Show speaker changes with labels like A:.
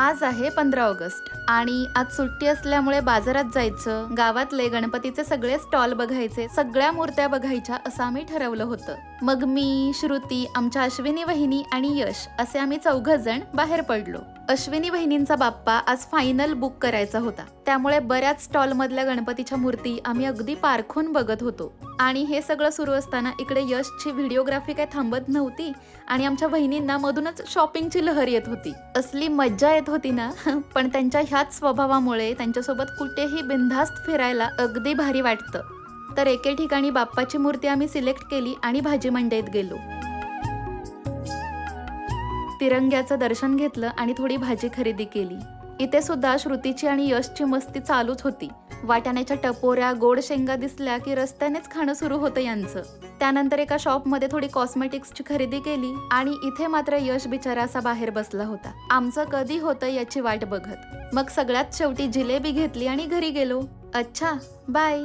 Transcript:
A: आज आहे 15 ऑगस्ट आणि आज सुट्टी असल्यामुळे बाजारात जायचं, गावातले गणपतीचे सगळे स्टॉल बघायचे, सगळ्या मूर्त्या बघायच्या असं आम्ही ठरवलं होतं. मग मी, श्रुती, आमच्या अश्विनी वहिनी आणि यश असे आम्ही 4 जण बाहेर पडलो. अश्विनी वहिनींचा बाप्पा आज फायनल बुक करायचा होता, त्यामुळे बऱ्याच स्टॉल मधल्या गणपतीच्या मूर्ती आम्ही अगदी पारखून बघत होतो. आणि हे सगळं सुरू असताना इकडे यशची व्हिडिओग्राफी काही थांबत नव्हती आणि आमच्या वहिनींना मधूनच शॉपिंगची लहर येत होती. असली मज्जा येत होती ना. पण त्यांच्या ह्याच स्वभावामुळे त्यांच्यासोबत कुठेही बिनधास्त फिरायला अगदी भारी वाटतं. तर एके ठिकाणी बाप्पाची मूर्ती आम्ही सिलेक्ट केली आणि भाजी मंडईत गेलो. तिरंग्याचं दर्शन घेतलं आणि थोडी भाजी खरेदी केली. इथे सुद्धा श्रुतीची आणि यशची मस्ती चालूच होती. वाटाण्याच्या टपोऱ्या, गोड शेंगा दिसल्या की रस्त्यानेच खाणं सुरू होतं यांचं. त्यानंतर एका शॉपमध्ये थोडी कॉस्मेटिक्सची खरेदी केली आणि इथे मात्र यश बिचारा असा बाहेर बसला होता, आमचं कधी होतं याची वाट बघत. मग सगळ्यात शेवटी जिलेबी घेतली आणि घरी गेलो. अच्छा, बाय.